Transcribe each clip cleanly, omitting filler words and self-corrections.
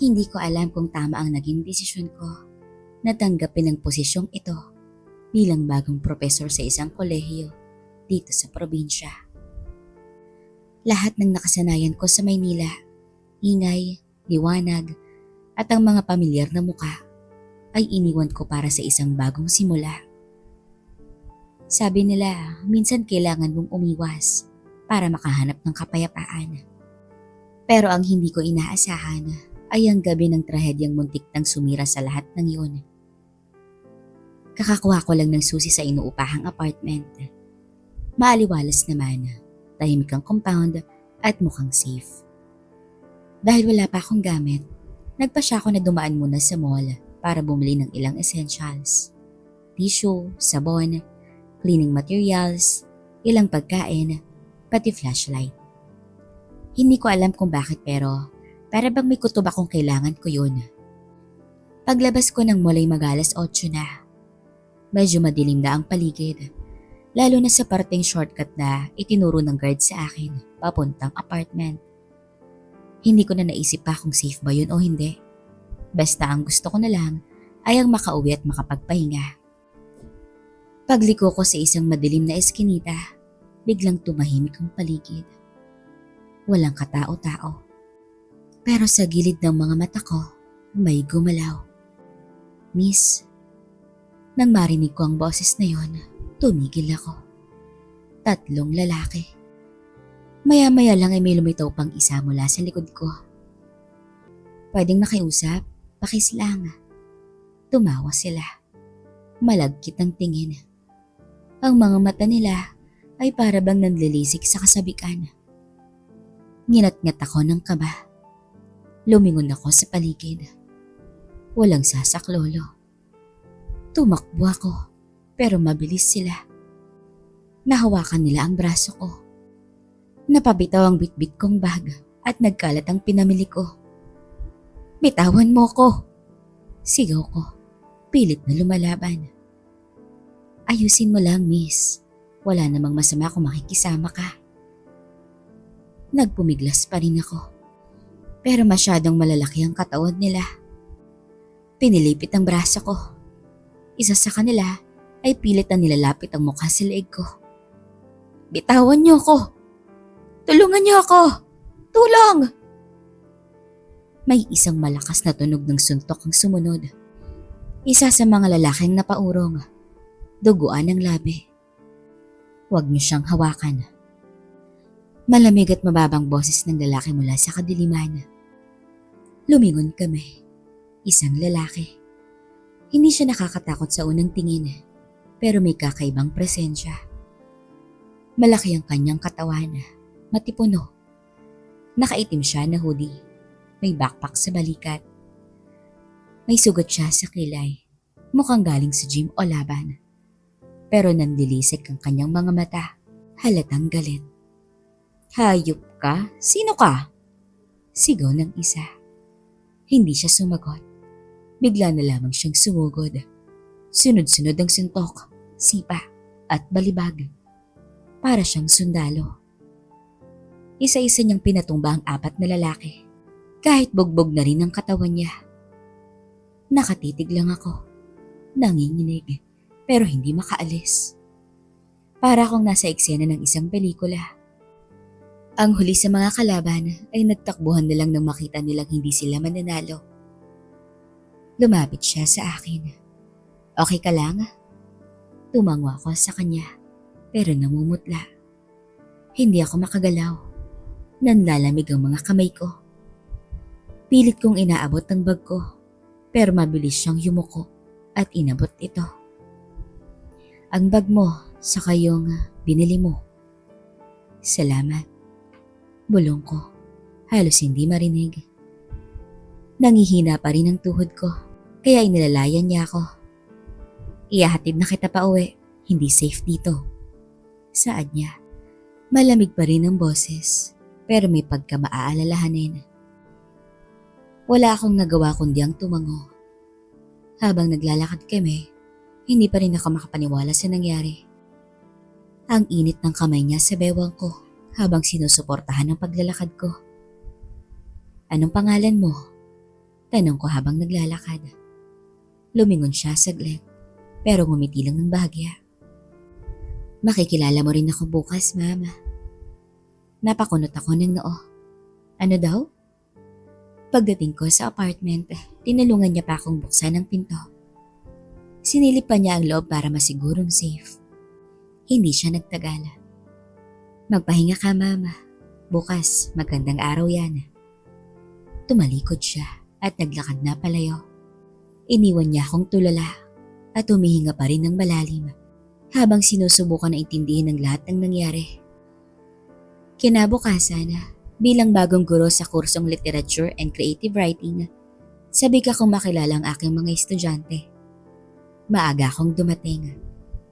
Hindi ko alam kung tama ang naging desisyon ko na tanggapin ang posisyong ito bilang bagong propesor sa isang kolehiyo dito sa probinsya. Lahat ng nakasanayan ko sa Maynila, ingay, liwanag, at ang mga pamilyar na muka ay iniwan ko para sa isang bagong simula. Sabi nila, minsan kailangan mong umiwas para makahanap ng kapayapaan. Pero ang hindi ko inaasahan ay ang gabi ng trahedyang muntik nang sumira sa lahat ng iyon. Kakakuha ko lang ng susi sa inuupahang apartment. Maaliwalas naman, tahimik ang compound at mukhang safe. Dahil wala pa akong gamit, nagpasya ako na dumaan muna sa mall para bumili ng ilang essentials. Tissue, sabon, cleaning materials, ilang pagkain, pati flashlight. Hindi ko alam kung bakit pero para bang may kutob akong kailangan ko yun. Paglabas ko ng mall ay mag-alas 8 na. Medyo madilim na ang paligid, lalo na sa parteng shortcut na itinuro ng guard sa akin papuntang apartment. Hindi ko na naisip pa kung safe ba yun o hindi. Basta ang gusto ko na lang ay ang makauwi at makapagpahinga. Pagliko ko sa isang madilim na eskinita, biglang tumahimik ang paligid. Walang katao-tao. Pero sa gilid ng mga mata ko, may gumalaw. Miss, nang marinig ko ang boses na yon, tumigil ako. 3 lalaki. Maya-maya lang ay may lumitaw pang isa mula sa likod ko. Pwedeng makiusap, pakis lang. Tumawa sila. Malagkit ang tingin. Ang mga mata nila ay para bang nanlilisik sa kasabikan. Nginat-ngat ako ng kaba. Lumingon ako sa paligid. Walang sasaklolo. Tumakbo ako, pero mabilis sila. Nahawakan nila ang braso ko. Napabitaw ang bitbit kong bag at nagkalat ang pinamili ko. Bitawan mo ko! Sigaw ko, pilit na lumalaban. Ayusin mo lang, miss. Wala namang masama kung makikisama ka. Nagpumiglas pa rin ako. Pero masyadong malalaki ang katawan nila. Pinilipit ang braso ko. Isa sa kanila ay pilit na nilalapit ang mukha sa leeg ko. Bitawan niyo ako! Tulungan niyo ako! Tulong! May isang malakas na tunog ng suntok ang sumunod. Isa sa mga lalaking napaurong. Duguan ang labi. Huwag niyo siyang hawakan. Malamig at mababang boses ng lalaki mula sa kadiliman. Lumingon kami. Isang lalaki. Hindi siya nakakatakot sa unang tingin, pero may kakaibang presensya. Malaki ang kanyang katawan, matipuno. Nakaitim siya na hoodie. May backpack sa balikat. May sugat siya sa kilay. Mukhang galing sa gym o laban. Pero nanlilisik ang kanyang mga mata. Halatang galit. Hayop ka? Sino ka? Sigaw ng isa. Hindi siya sumagot. Bigla na lamang siyang sumugod. Sunod-sunod ang suntok, sipa at balibag. Para siyang sundalo. Isa-isa niyang pinatumba ang 4 na lalaki. Kahit bugbog na rin ang katawan niya. Nakatitig lang ako. Nanginginig, pero hindi makaalis. Para akong nasa eksena ng isang pelikula. Ang huli sa mga kalaban ay nagtakbuhan na lang nang makita nilang hindi sila mananalo. Lumapit siya sa akin. Okay ka lang? Tumango ako sa kanya, pero namumutla. Hindi ako makagalaw. Nanlalamig ang mga kamay ko. Pilit kong inaabot ang bag ko, pero mabilis siyang yumuko at inabot ito. Ang bag mo, saka yung binili mo. Salamat. Bulong ko, halos hindi marinig. Nangihina pa rin ang tuhod ko, kaya inilalayan niya ako. Ihahatid na kita pa uwi, hindi safe dito. Saad niya. Malamig pa rin ang boses, pero may pagka-maaalalahanin. Wala akong nagawa kundi ang tumango. Habang naglalakad kami, hindi pa rin ako makapaniwala sa nangyari. Ang init ng kamay niya sa bewang ko habang sinusuportahan ang paglalakad ko. Anong pangalan mo? Tanong ko habang naglalakad. Lumingon siya saglit, pero ngumiti lang ng bahagya. Makikilala mo rin ako bukas, Mama. Napakunot ako ng noo. Ano daw? Pagdating ko sa apartment, tinulungan niya pa akong buksan ang pinto. Sinilip pa niya ang loob para masigurong safe. Hindi siya nagtagal. Magpahinga ka, Mama. Bukas, magandang araw yan. Tumalikod siya at naglakad na palayo. Iniwan niya akong tulala at humihinga pa rin ng malalim habang sinusubukan na intindihin ang lahat ng nangyari. Kinabukasan, bilang bagong guro sa kursong Literature and Creative Writing, sabik akong makilala ang aking mga estudyante. Maaga akong dumating,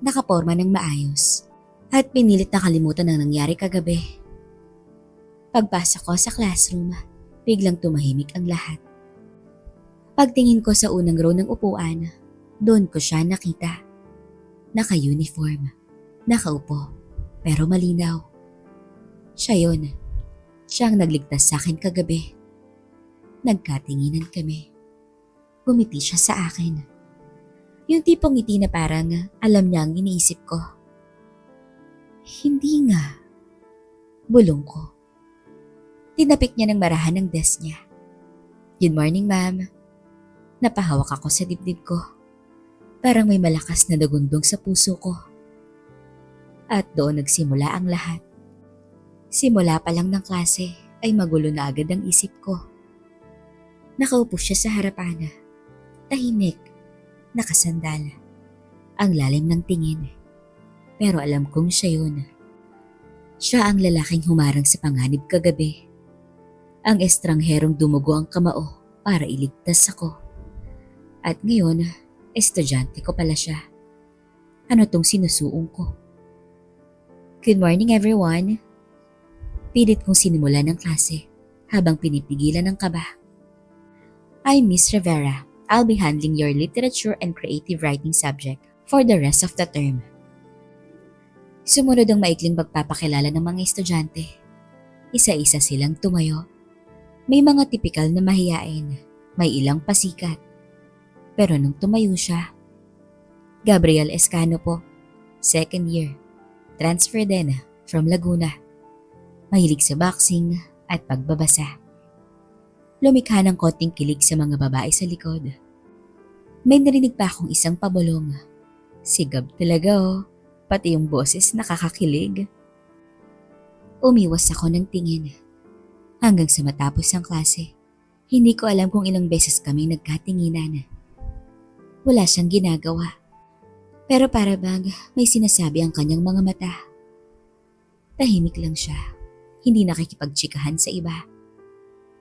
nakaporma ng maayos, at pinilit na kalimutan ang nangyari kagabi. Pagpasok ko sa classroom, biglang tumahimik ang lahat. Pagtingin ko sa unang row ng upuan, doon ko siya nakita. Naka-uniform, nakaupo, pero malinaw. Siya yun. Siya ang nagligtas sa akin kagabi. Nagkatinginan kami. Bumiti siya sa akin. Yung tipong ngiti na parang alam niya ang iniisip ko. Hindi nga. Bulong ko. Tinapik niya ng marahan ng desk niya. Good morning, ma'am. Napahawak ako sa dibdib ko. Parang may malakas na dagundong sa puso ko. At doon nagsimula ang lahat. Simula pa lang ng klase ay magulo na agad ang isip ko. Nakaupo siya sa harapan. Tahimik, nakasandal. Ang lalim ng tingin. Pero alam kong siya yun. Siya ang lalaking humarang sa panganib kagabi. Ang estrangherong dumugo ang kamao para iligtas ako. At ngayon, estudyante ko pala siya. Ano tong sinusuong ko? Good morning, everyone. Pilit kong sinimula ng klase habang pinipigilan ng kaba. I'm Miss Rivera. I'll be handling your literature and creative writing subject for the rest of the term. Sumunod ang maikling pagpapakilala ng mga estudyante. Isa-isa silang tumayo. May mga tipikal na mahiyain, may ilang pasikat. Pero nung tumayo siya, Gabriel Escano po, second year, transfer din from Laguna. Mahilig sa boxing at pagbabasa. Lumikha ng konting kilig sa mga babae sa likod. May narinig pa akong isang pabulong. Sigab talaga pati yung boses nakakakilig. Umiwas ako ng tingin. Hanggang sa matapos ang klase, hindi ko alam kung ilang beses kami nagkatinginan. Wala siyang ginagawa. Pero para bang may sinasabi ang kanyang mga mata. Tahimik lang siya. Hindi nakikipagtsikahan sa iba.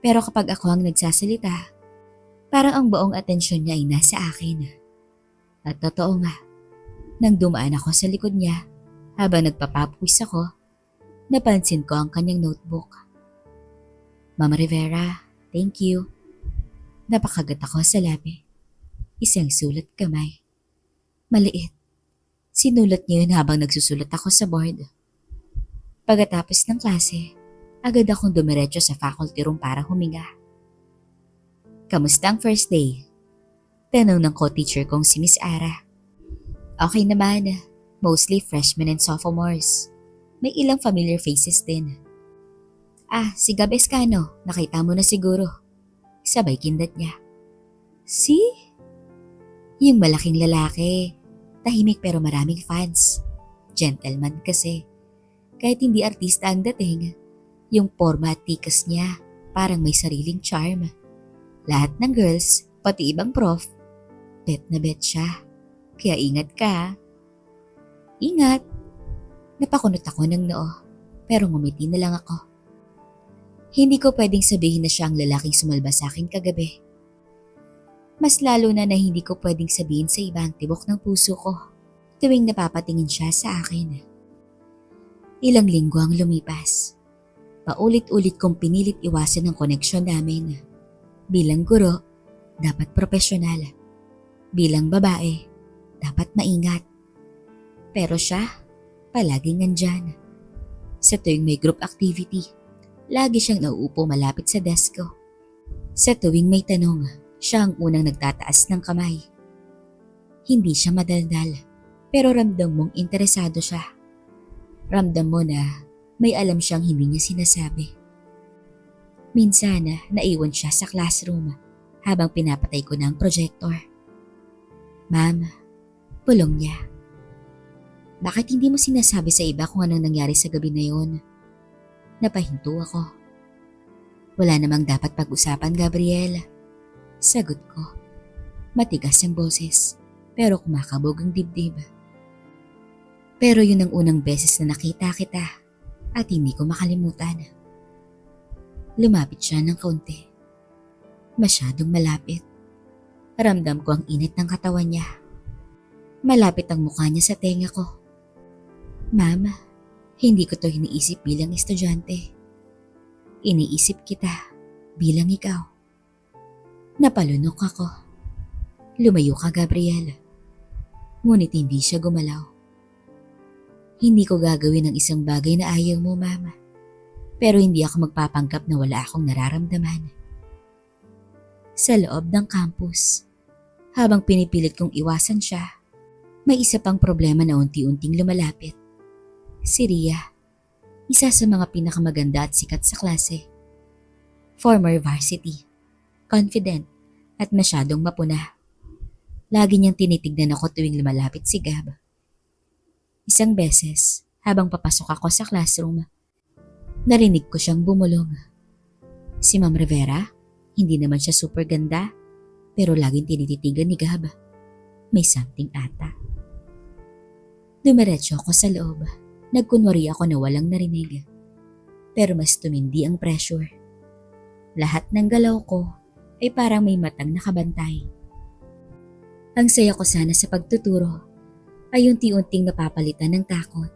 Pero kapag ako ang nagsasalita, parang ang buong atensyon niya ay nasa akin. At totoo nga, nang dumaan ako sa likod niya, habang nagpapapwis ako, napansin ko ang kanyang notebook. Mama Rivera, thank you. Napakagat ako sa labi. Isang sulat kamay. Maliit. Sinulat niya yun habang nagsusulat ako sa board. Pagkatapos ng klase, agad akong dumiretso sa faculty room para huminga. Kamusta ang first day? Tanong ng co-teacher kong si Miss Ara. Okay naman, mostly freshmen and sophomores. May ilang familiar faces din. Si Gab Escano, nakita mo na siguro. Sabay kindat niya. Si? Yung malaking lalaki. Tahimik pero maraming fans. Gentleman kasi. Kahit hindi artista ang dating, yung forma at tikas niya parang may sariling charm. Lahat ng girls, pati ibang prof, bet na bet siya. Kaya ingat ka. Ingat. Napakunot ako ng noo, pero ngumiti na lang ako. Hindi ko pwedeng sabihin na siya ang lalaking sumalba sa akin kagabi. Mas lalo na hindi ko pwedeng sabihin sa iba ang tibok ng puso ko tuwing napapatingin siya sa akin. Ilang linggo ang lumipas. Paulit-ulit kong pinilit iwasan ang koneksyon namin. Bilang guro, dapat profesional. Bilang babae, dapat maingat. Pero siya, palaging nandyan. Sa tuwing may group activity, lagi siyang nauupo malapit sa desk ko. Sa tuwing may tanong, Siya ang unang nagtataas ng kamay. Hindi siya madaldal, pero ramdam mong interesado siya. Ramdam mo na may alam siyang hindi niya sinasabi. Minsan naiwan siya sa classroom habang pinapatay ko ng projector. Ma'am, bulong niya. Bakit hindi mo sinasabi sa iba kung anong nangyari sa gabi na yon? Napahinto ako. Wala namang dapat pag-usapan, Gabriel. Sagot ko. Matigas ang boses, pero kumakabog ang dibdib. Pero yun ang unang beses na nakita kita at hindi ko makalimutan. Lumapit siya ng kaunti. Masyadong malapit. Ramdam ko ang init ng katawan niya. Malapit ang mukha niya sa tenga ko. Ma'am, hindi ko to iniisip bilang estudyante. Iniisip kita bilang ikaw. Napalunok ako. Lumayo ka, Gabriel. Ngunit hindi siya gumalaw. Hindi ko gagawin ang isang bagay na ayaw mo, Mama. Pero hindi ako magpapanggap na wala akong nararamdaman. Sa loob ng campus, habang pinipilit kong iwasan siya, may isa pang problema na unti-unting lumalapit. Si Ria, isa sa mga pinakamaganda at sikat sa klase. Former varsity, confident at masyadong mapuna. Lagi niyang tinitignan ako tuwing lumalapit si Gab. Isang beses, habang papasok ako sa classroom, narinig ko siyang bumulong. Si Ma'am Rivera, hindi naman siya super ganda, pero laging tinititigan ni Gab. May something ata. Dumiretso ako sa loob. Nagkunwari ako na walang narinig. Pero mas tumindi ang pressure. Lahat ng galaw ko ay parang may matang nakabantay. Ang saya ko sana sa pagtuturo ay unti-unting napapalitan ng takot.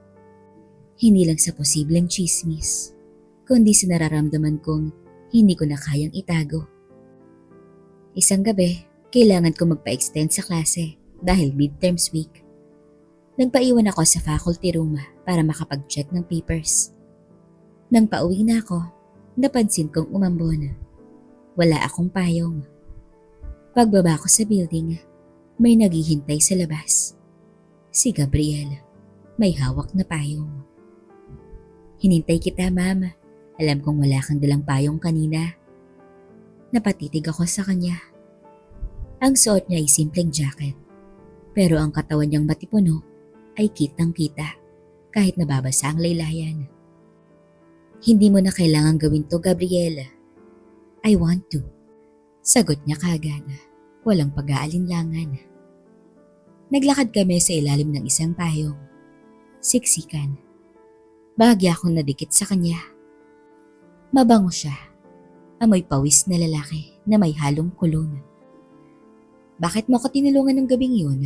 Hindi lang sa posibleng chismis, kundi sa nararamdaman kong hindi ko na kayang itago. Isang gabi, kailangan ko magpa-extend sa klase dahil midterms week. Nagpaiwan ako sa faculty room para makapag-check ng papers. Nang pauwi na ako, napansin kong umambon. Wala akong payong. Pagbaba ko sa building, may naghihintay sa labas. Si Gabriel, may hawak na payong. Hinintay kita, Ma'am. Alam kong wala kang dalang payong kanina. Napatitig ako sa kanya. Ang suot niya ay simpleng jacket, pero ang katawan niyang matipuno ay kitang-kita kahit nababasa ang laylayan. Hindi mo na kailangang gawin to, Gabriel. I want to. Sagot niya kagad, walang pag-aalinlangan. Naglakad kami sa ilalim ng isang payong. Siksikan. Bahagya akong nadikit sa kanya. Mabango siya. Amoy pawis na lalaki na may halong kulon. Bakit mo ako tinulungan ng gabing yun?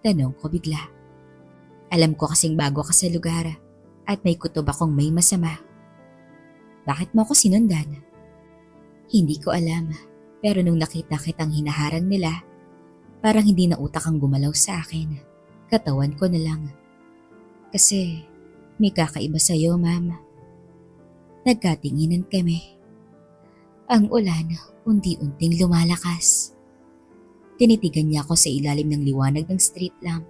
Tanong ko bigla. Alam ko kasing bago ka sa lugar at may kutob akong may masama. Bakit mo ako sinundan? Hindi ko alam, pero nung nakita kitang hinaharang nila, parang hindi na utak ang gumalaw sa akin. Katawan ko na lang. Kasi may kakaiba sa'yo, Ma'am. Nagkatinginan kami. Ang ulan unti-unting lumalakas. Tinitigan niya ako sa ilalim ng liwanag ng street lamp.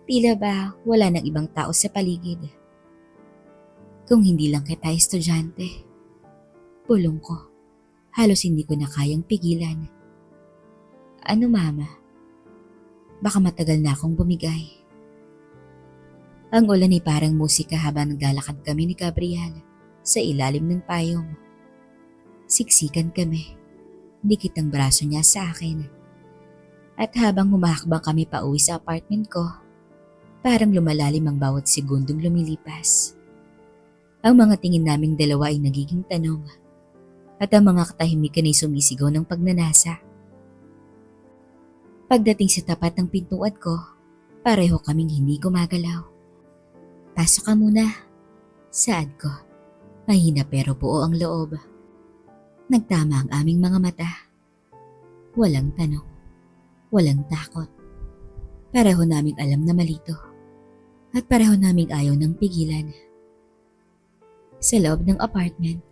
Tila ba wala nang ibang tao sa paligid? Kung hindi lang kita estudyante, bulong ko. Halos hindi ko na kayang pigilan. Ano, Mama? Baka matagal na akong bumigay. Ang ulan ay parang musika habang naglalakad kami ni Gabriel sa ilalim ng payong. Siksikan kami. Dikit ang braso niya sa akin. At habang humahakbang kami pauwi sa apartment ko, parang lumalalim ang bawat segundong lumilipas. Ang mga tingin naming dalawa ay nagiging tanong at ang mga katahimikan ay sumisigaw ng pagnanasa. Pagdating sa tapat ng pintuan ko, pareho kaming hindi gumagalaw. Pasok ka muna. Saad ko. Mahina pero buo ang loob. Nagtama ang aming mga mata. Walang tanong. Walang takot. Pareho naming alam na malito. At pareho naming ayaw ng pigilan. Sa loob ng apartment.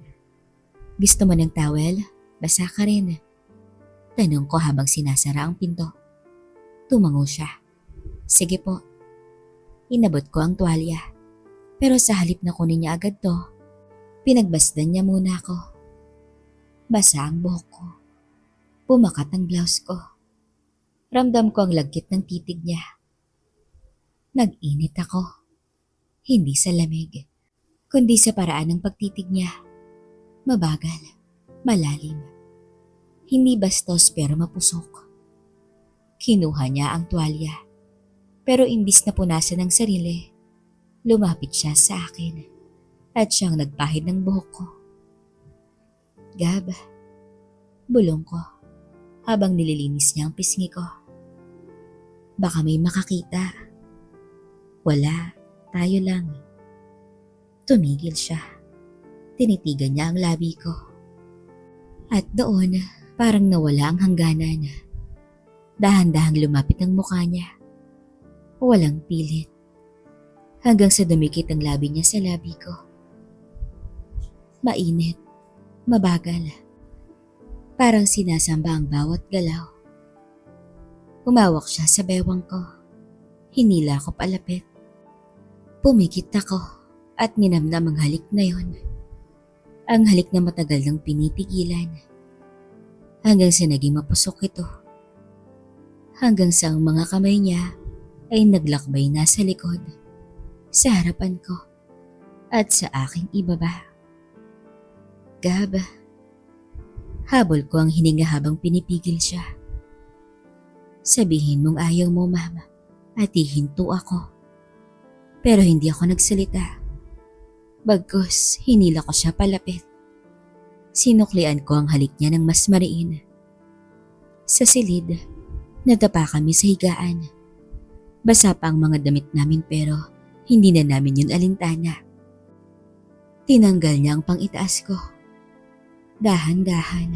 Gusto mo ng towel? Basa ka rin. Tanong ko habang sinasara ang pinto. Tumango siya. Sige po. Inabot ko ang tuwalya. Pero sa halip na kunin niya agad to, pinagbasdan niya muna ako. Basa ang buhok ko. Pumakat ang blouse ko. Ramdam ko ang lagkit ng titig niya. Nag-init ako. Hindi sa lamig, kundi sa paraan ng pagtitig niya. Mabagal, malalim. Hindi bastos pero mapusok. Kinuha niya ang tuwalya. Pero imbis na punasan ng sarili, lumapit siya sa akin at siyang nagpahid ng buhok ko. Gab, bulong ko habang nililinis niya ang pisngi ko. Baka may makakita. Wala, tayo lang. Tumigil siya. Tinitigan niya ang labi ko. At doon, parang nawala ang hangganan. Dahan-dahang lumapit ang mukha niya. Walang pilit. Hanggang sa dumikit ang labi niya sa labi ko. Mainit. Mabagal. Parang sinasamba ang bawat galaw. Umawak siya sa bewang ko. Hinila ko palapit. Pumikit ako at ninamnam ang halik na yon. Ang halik na matagal nang pinipigilan. Hanggang sa naging mapusok ito. Hanggang sa ang mga kamay niya ay naglakbay na sa likod, sa harapan ko, at sa aking ibaba. Gab, habol ko ang hininga habang pinipigil siya. Sabihin mong ayaw mo, mama, at ihinto ako. Pero hindi ako nagsalita. Bagkus, hinila ko siya palapit. Sinuklian ko ang halik niya ng mas mariin. Sa silid, nadapa kami sa higaan. Basa pa ang mga damit namin pero hindi na namin yun alintana. Tinanggal niya ang pang-itaas ko. Dahan-dahan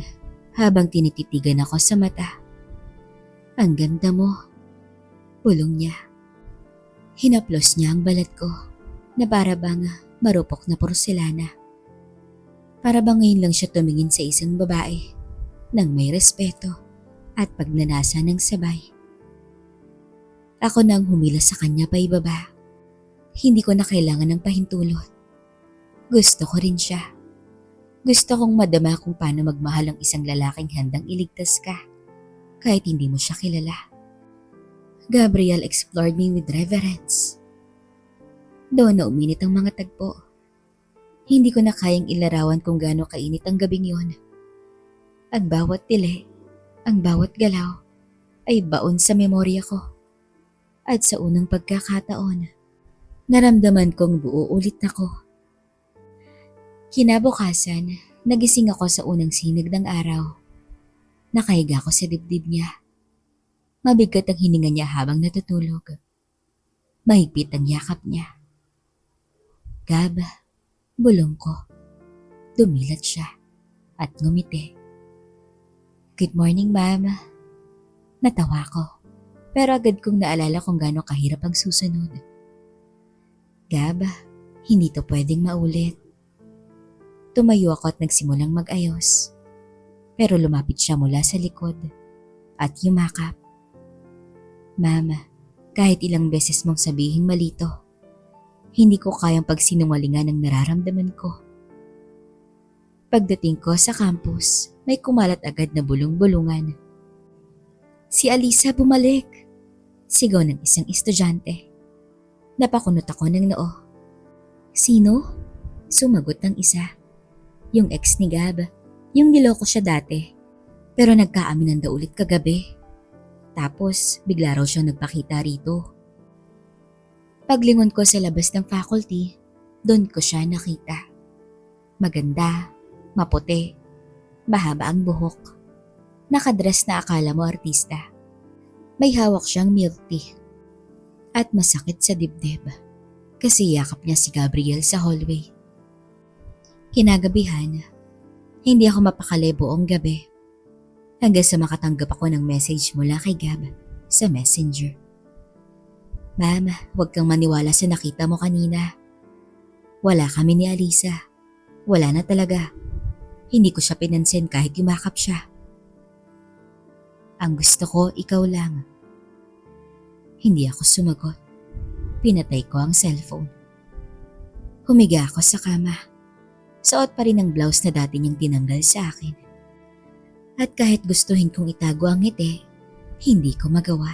habang tinititigan ako sa mata. Ang ganda mo, bulong niya. Hinaplos niya ang balat ko na para bang marupok na porselana. Para bang ngayon lang siya tumingin sa isang babae nang may respeto at pagnanasa ng sabay. Ako nang humila sa kanya pa ibaba. Hindi ko na kailangan ng pahintulot. Gusto ko rin siya. Gusto kong madama kung paano magmahal ang isang lalaking handang iligtas ka kahit hindi mo siya kilala. Gabriel explored me with reverence. Doon na uminit ang mga tagpo. Hindi ko na kayang ilarawan kung gaano kainit ang gabing yon. Ang bawat tili, ang bawat galaw, ay baon sa memorya ko. At sa unang pagkakataon, naramdaman kong buo ulit ako. Kinabukasan, nagising ako sa unang sinag ng araw. Nakahiga ako sa dibdib niya. Mabigat ang hininga niya habang natutulog. Mahigpit ang yakap niya. Gab, bulong ko. Dumilat siya at ngumiti. Good morning, ma'am. Natawa ko, pero agad kong naalala kung gaano kahirap ang susunod. Gab, hindi to pwedeng maulit. Tumayo ako at nagsimulang mag-ayos. Pero lumapit siya mula sa likod at yumakap. Mama, kahit ilang beses mong sabihin malito, hindi ko kayang pagsinungalingan ang nararamdaman ko. Pagdating ko sa campus, may kumalat agad na bulong-bulungan. Si Alisa bumalik! Sigaw ng isang estudyante. Napakunot ako ng noo. Sino? Sumagot ng isa. Yung ex ni Gab. Yung niloko siya dati. Pero nagkaaminan daw ulit kagabi. Tapos bigla raw siyang nagpakita rito. Paglingon ko sa labas ng faculty, doon ko siya nakita. Maganda, maputi, mahaba ang buhok. Nakadress na akala mo artista. May hawak siyang milk tea. At masakit sa dibdib kasi yakap niya si Gabriel sa hallway. Kinagabihan, hindi ako mapakali buong gabi hanggang sa makatanggap ako ng message mula kay Gab sa messenger. Ma'am, huwag kang maniwala sa nakita mo kanina. Wala kami ni Alisa. Wala na talaga. Hindi ko siya pinansin kahit yumakap siya. Ang gusto ko, ikaw lang. Hindi ako sumagot. Pinatay ko ang cellphone. Humiga ako sa kama. Suot pa rin ang blouse na dati niyang tinanggal sa akin. At kahit gustuhin kong itago ang ngiti, hindi ko magawa.